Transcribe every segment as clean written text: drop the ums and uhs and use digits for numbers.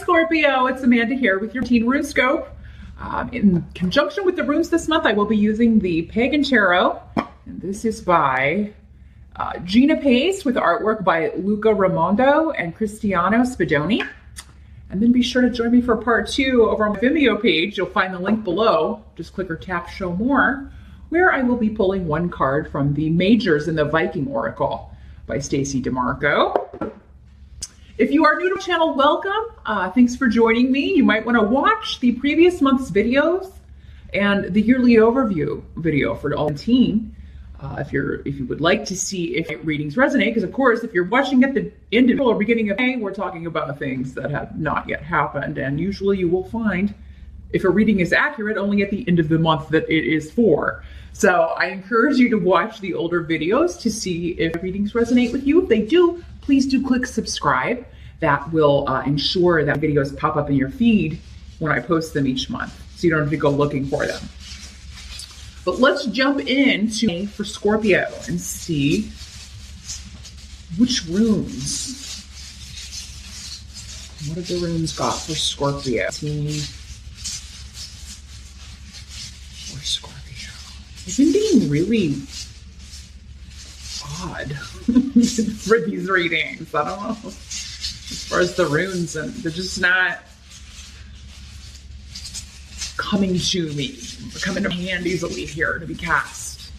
Scorpio, it's Amanda here with your teen RuneScope. In conjunction with the runes this month, I will be using the Pagan Tarot, and this is by Gina Pace with artwork by Luca Raimondo and Cristiano Spadoni. And then be sure to join me for part 2 over on my Vimeo page. You'll find the link below. Just click or tap show more, where I will be pulling one card from the Majors in the Viking Oracle by Stacey DeMarco. If you are new to the channel, welcome. Thanks for joining me. You might want to watch the previous month's videos and the yearly overview video for all teen. If you would like to see if readings resonate, because of course, if you're watching at the end of or beginning of May, we're talking about things that have not yet happened, and usually you will find if a reading is accurate only at the end of the month that it is for. So I encourage you to watch the older videos to see if readings resonate with you. If they do, please do click subscribe. That will ensure that videos pop up in your feed when I post them each month, so you don't have to go looking for them. But let's jump into May for Scorpio and see which runes. What have the runes got for Scorpio? For Scorpio. I've been being really odd for these readings. I don't know. As far as the runes, and they're just not coming to me, coming to hand easily here to be cast.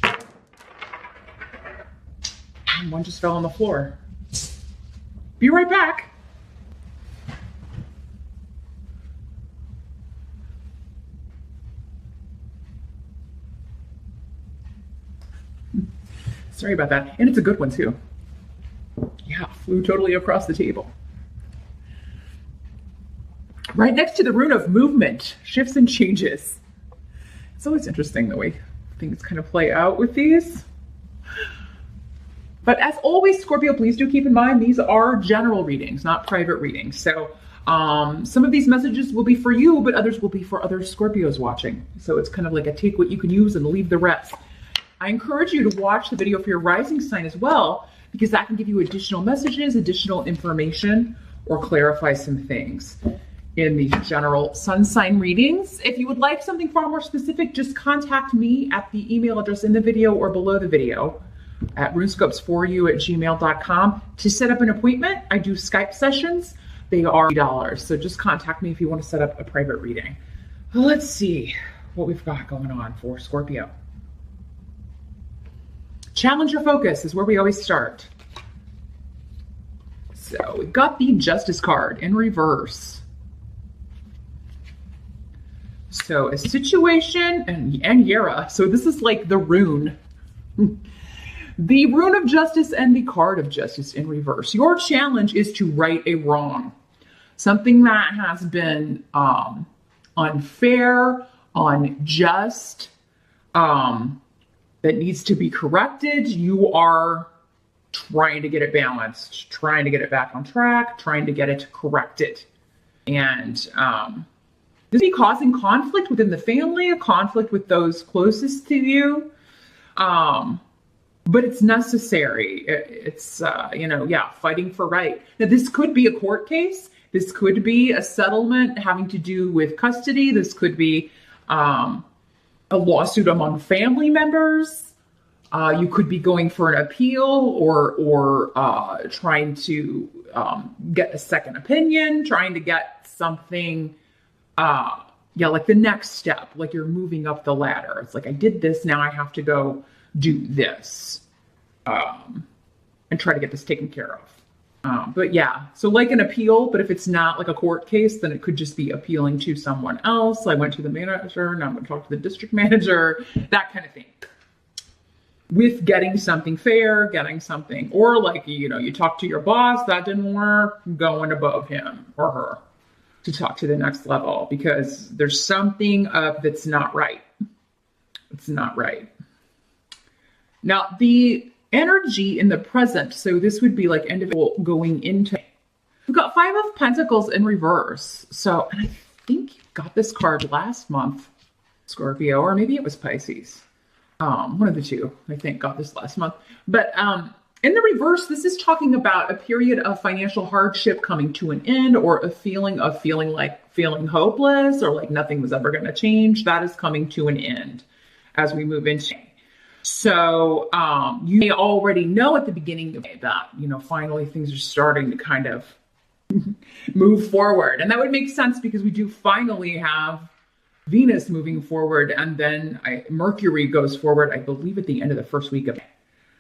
And one just fell on the floor. Be right back. Sorry about that. And it's a good one too. Yeah, flew totally across the table. Right next to the rune of movement, shifts and changes. It's always interesting the way things kind of play out with these. But as always, Scorpio, please do keep in mind, these are general readings, not private readings. So some of these messages will be for you, but others will be for other Scorpios watching. So it's kind of like a take what you can use and leave the rest. I encourage you to watch the video for your rising sign as well, because that can give you additional messages, additional information, or clarify some things in the general sun sign readings. If you would like something far more specific, just contact me at the email address in the video or below the video at runescopes4u@gmail.com to set up an appointment. I do Skype sessions. They are $3. So just contact me if you want to set up a private reading. Well, let's see what we've got going on for Scorpio. Challenge your focus is where we always start. So we've got the Justice card in reverse. So a situation and Yara. So this is like the rune. The rune of justice and the card of justice in reverse. Your challenge is to right a wrong. Something that has been unfair, unjust, that needs to be corrected. You are trying to get it balanced, trying to get it back on track, trying to get it corrected. And this may be causing conflict within the family, a conflict with those closest to you. But it's necessary. It's, fighting for right. Now, this could be a court case. This could be a settlement having to do with custody. This could be a lawsuit among family members. You could be going for an appeal or trying to get a second opinion, trying to get something, like the next step, like you're moving up the ladder. It's like, I did this, now I have to go do this and try to get this taken care of. But yeah, so like an appeal, but if it's not like a court case, then it could just be appealing to someone else. I went to the manager, now I'm going to talk to the district manager, that kind of thing. With getting something fair, getting something, or like, you talk to your boss, that didn't work, going above him or her to talk to the next level, because there's something up that's not right. It's not right. Now, the energy in the present, so this would be like individual going into, we've got 5 of Pentacles in reverse. So, and I think you got this card last month, Scorpio, or maybe it was Pisces. One of the two, I think, got this last month. But In the reverse, this is talking about a period of financial hardship coming to an end, or a feeling of feeling hopeless, or like nothing was ever going to change. That is coming to an end as we move into. So you may already know at the beginning of that, finally things are starting to kind of move forward. And that would make sense because we do finally have Venus moving forward, and then Mercury goes forward, I believe, at the end of the first week of May.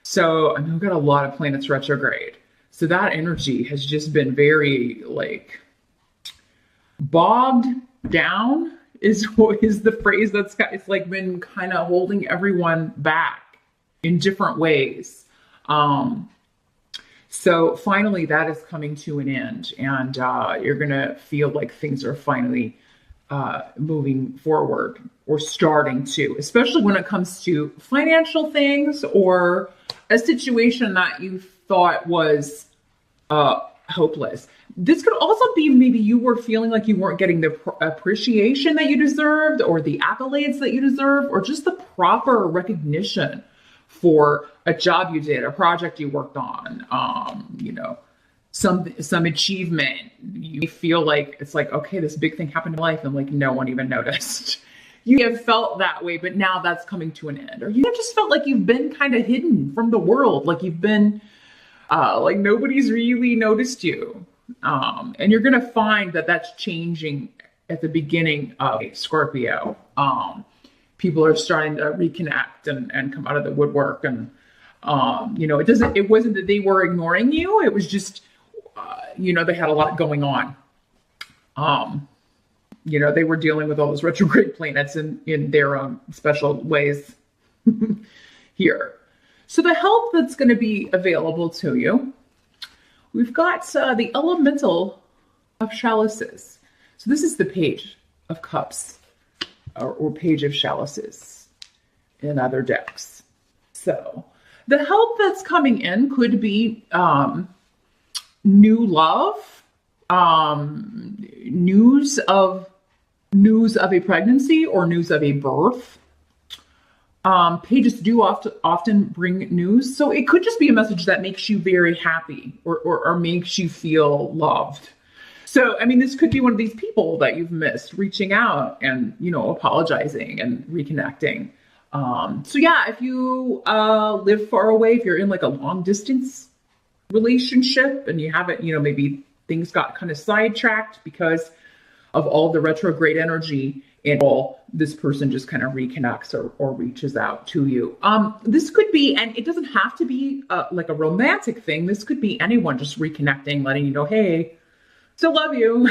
So I mean, we've got a lot of planets retrograde. So that energy has just been very bogged down is the phrase it's like been kind of holding everyone back in different ways. So finally that is coming to an end, and you're going to feel like things are finally moving forward, or starting to, especially when it comes to financial things or a situation that you thought was hopeless. This could also be maybe you were feeling like you weren't getting the appreciation that you deserved, or the accolades that you deserve, or just the proper recognition for a job you did, a project you worked on, some achievement. You feel like it's like, okay, this big thing happened in life and like no one even noticed. You have felt that way, but now that's coming to an end. Or you have just felt like you've been kind of hidden from the world, like you've been like nobody's really noticed you. And you're going to find that that's changing at the beginning of Scorpio. People are starting to reconnect and come out of the woodwork. And, it wasn't that they were ignoring you. It was just, they had a lot going on. They were dealing with all those retrograde planets in their own special ways here. So the help that's going to be available to you, we've got the elemental of chalices. So this is the Page of Cups, or Page of Chalices in other decks. So the help that's coming in could be new love, news of a pregnancy, or news of a birth. Pages do often bring news. So it could just be a message that makes you very happy, or makes you feel loved. So, I mean, this could be one of these people that you've missed reaching out and, apologizing and reconnecting. So yeah, if you live far away, if you're in like a long distance relationship and you haven't, maybe things got kind of sidetracked because of all the retrograde energy, and all this person just kind of reconnects or reaches out to you. This could be, and it doesn't have to be like a romantic thing. This could be anyone just reconnecting, letting you know, hey, still love you.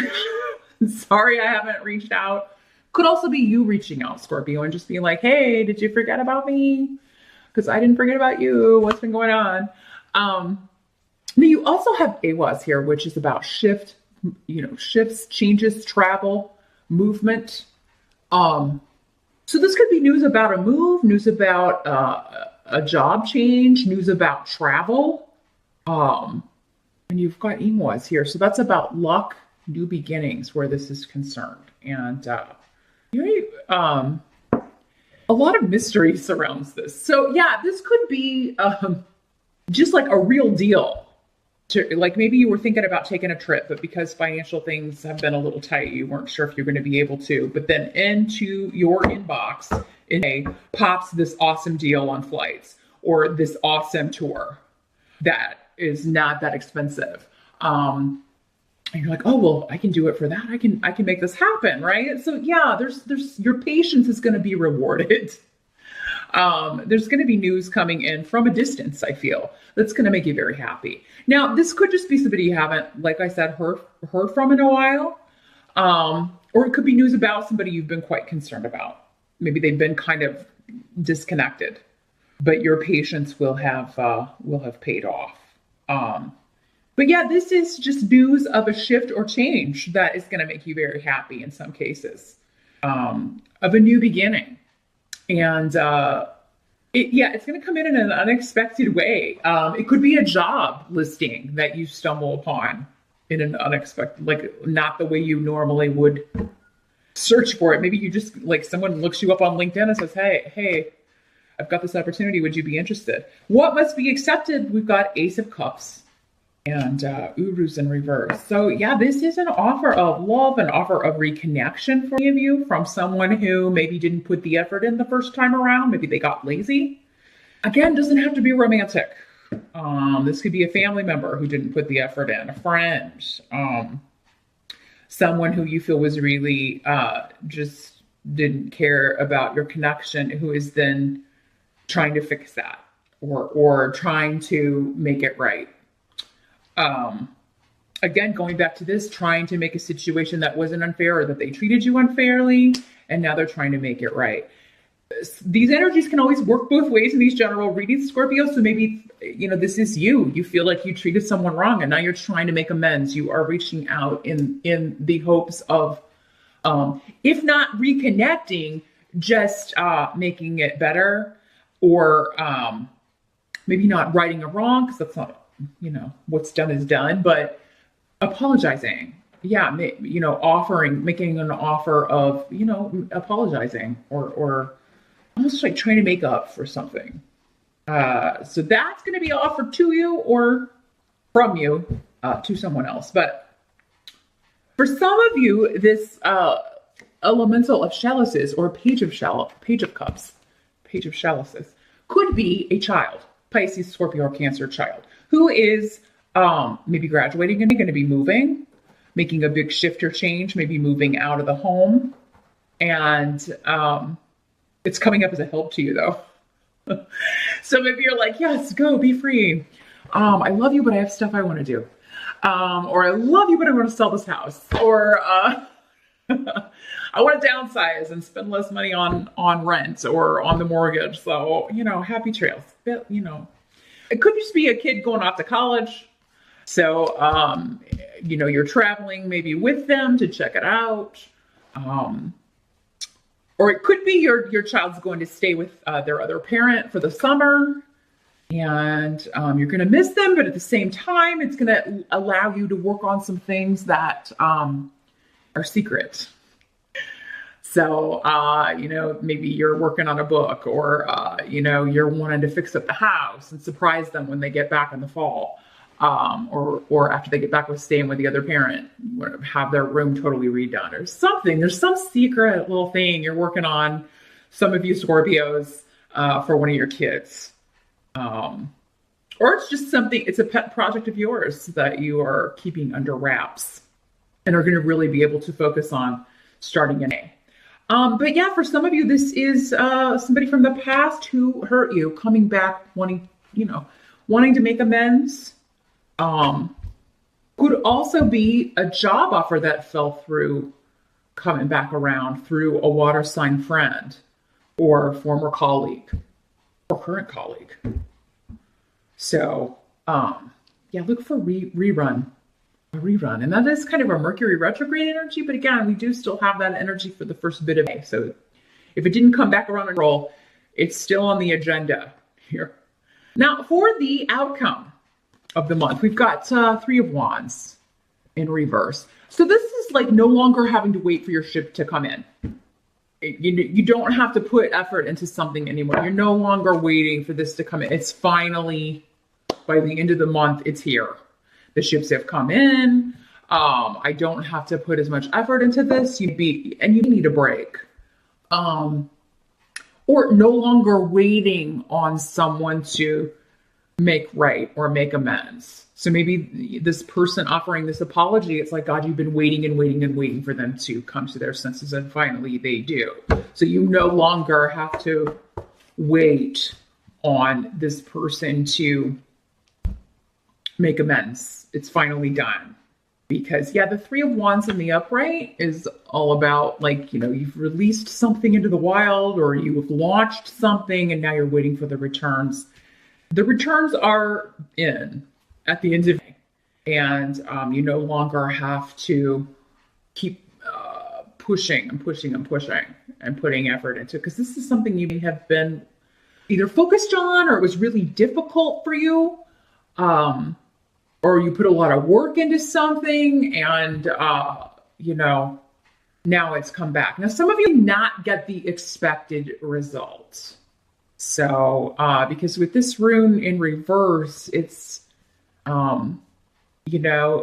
Sorry I haven't reached out. Could also be you reaching out, Scorpio, and just being like, hey, did you forget about me? Because I didn't forget about you. What's been going on? Now you also have Awas here, which is about shifts, changes, travel, movement. So this could be news about a move, news about a job change, news about travel. And you've got Awas here. So that's about luck, new beginnings, where this is concerned. And a lot of mystery surrounds this. So yeah, this could be just like a real deal. Like maybe you were thinking about taking a trip, but because financial things have been a little tight, you weren't sure if you're going to be able to. But then into your inbox, pops this awesome deal on flights, or this awesome tour that is not that expensive. And you're like, oh, well, I can do it for that. I can make this happen, right? So yeah, there's your patience is going to be rewarded. There's going to be news coming in from a distance, I feel, that's going to make you very happy. Now, this could just be somebody you haven't, like I said, heard from in a while. Or it could be news about somebody you've been quite concerned about. Maybe they've been kind of disconnected, but your patience will have paid off. But yeah, this is just news of a shift or change that is going to make you very happy in some cases, of a new beginning. And it's going to come in an unexpected way. It could be a job listing that you stumble upon in an unexpected, like not the way you normally would search for it. Maybe you just like someone looks you up on LinkedIn and says, hey, I've got this opportunity. Would you be interested? What must be accepted? We've got Ace of Cups and Urus in reverse. So yeah, this is an offer of love, an offer of reconnection for any of you from someone who maybe didn't put the effort in the first time around. Maybe they got lazy. Again, doesn't have to be romantic. This could be a family member who didn't put the effort in, a friend, someone who you feel was really just didn't care about your connection, who is then trying to fix that or trying to make it right. Again, going back to this, trying to make a situation that wasn't unfair or that they treated you unfairly, and now they're trying to make it right. These energies can always work both ways in these general readings, Scorpio. So maybe, this is you. You feel like you treated someone wrong and now you're trying to make amends. You are reaching out in the hopes of, if not reconnecting, just making it better, or maybe not righting a wrong, because that's not, what's done is done, but apologizing. Yeah, making an offer of, apologizing or almost like trying to make up for something. So that's going to be offered to you or from you to someone else. But for some of you, this elemental of chalices or page of cups, page of chalices could be a child, Pisces, Scorpio, or Cancer child who is maybe graduating and going to be moving, making a big shift or change, maybe moving out of the home. And it's coming up as a help to you, though. So maybe you're like, yes, go, be free. I love you, but I have stuff I want to do. Or I love you, but I want to sell this house. Or I want to downsize and spend less money on rent or on the mortgage. So, happy trails. It could just be a kid going off to college. So, you're traveling maybe with them to check it out. Or it could be your child's going to stay with their other parent for the summer, and you're going to miss them, but at the same time, it's going to allow you to work on some things that are secret. So, maybe you're working on a book, or, you're wanting to fix up the house and surprise them when they get back in the fall. Or after they get back with staying with the other parent, have their room totally redone or something. There's some secret little thing you're working on, some of you Scorpios, for one of your kids. Or it's just something, it's a pet project of yours that you are keeping under wraps and are going to really be able to focus on starting in May. But yeah, for some of you, this is somebody from the past who hurt you, coming back, wanting to make amends. Could also be a job offer that fell through, coming back around through a water sign friend or former colleague or current colleague. So, look for a rerun. And that is kind of a Mercury retrograde energy. But again, we do still have that energy for the first bit of May. So if it didn't come back around and roll, it's still on the agenda here. Now, for the outcome of the month, we've got Three of Wands in reverse. So this is like no longer having to wait for your ship to come in. You don't have to put effort into something anymore. You're no longer waiting for this to come in. It's finally, by the end of the month, it's here. The ships have come in. I don't have to put as much effort into this. You need a break. Or no longer waiting on someone to make right or make amends. So maybe this person offering this apology, it's like, God, you've been waiting and waiting and waiting for them to come to their senses, and finally they do. So you no longer have to wait on this person to make amends. It's finally done. Because the Three of Wands in the upright is all about you've released something into the wild, or you've launched something and now you're waiting for the returns. The returns are in at the end of May, and you no longer have to keep pushing and pushing and pushing and putting effort into, because this is something you may have been either focused on, or it was really difficult for you, or you put a lot of work into something and, now it's come back. Now, some of you not get the expected results. So, because with this rune in reverse, it's, it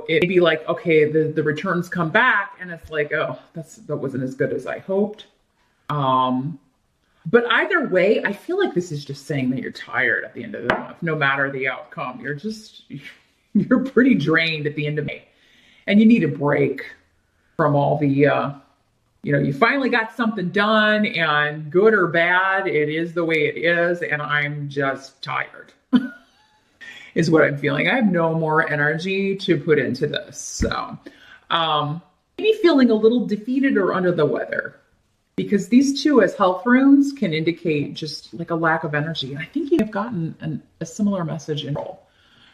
may be like, okay, the returns come back and it's like, oh, that wasn't as good as I hoped. But either way, I feel like this is just saying that you're tired at the end of the month, no matter the outcome. You're pretty drained at the end of May and you need a break from all the, you finally got something done, and good or bad, it is the way it is. And I'm just tired is what I'm feeling. I have no more energy to put into this. So, maybe feeling a little defeated or under the weather, because these two as health runes can indicate just like a lack of energy. And I think you've gotten a similar message in role.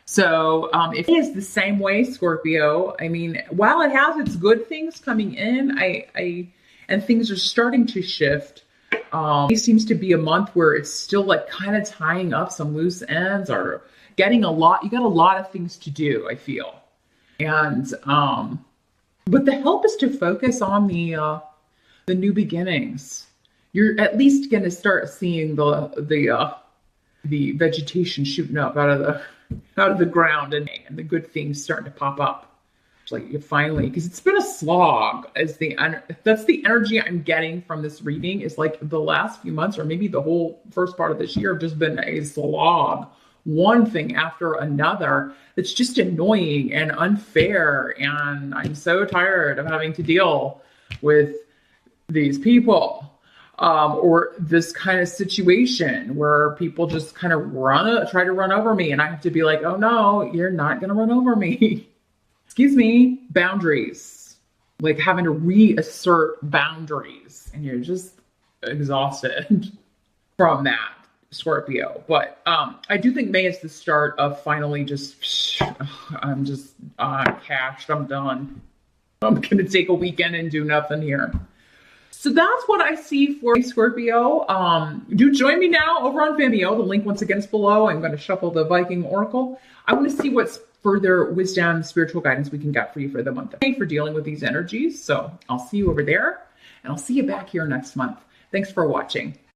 So if it is the same way, Scorpio, I mean, while it has its good things coming in, and things are starting to shift, it seems to be a month where it's still like kind of tying up some loose ends or getting you got a lot of things to do, I feel. And, but the help is to focus on the new beginnings. You're at least going to start seeing the vegetation shooting up out of the ground, and the good things starting to pop up. It's like you finally, because it's been a slog. That's the energy I'm getting from this reading. Is like the last few months, or maybe the whole first part of this year, have just been a slog. One thing after another that's just annoying and unfair, and I'm so tired of having to deal with these people. Or this kind of situation where people just kind of try to run over me, and I have to be like, oh no, you're not going to run over me. Excuse me, boundaries, like having to reassert boundaries, and you're just exhausted from that, Scorpio. But I do think May is the start of finally I'm just cashed, I'm done. I'm going to take a weekend and do nothing here. So that's what I see for Scorpio. Do join me now over on Vimeo. The link once again is below. I'm going to shuffle the Viking Oracle. I want to see what's further wisdom, spiritual guidance we can get for you for the month of May for dealing with these energies. So I'll see you over there, and I'll see you back here next month. Thanks for watching.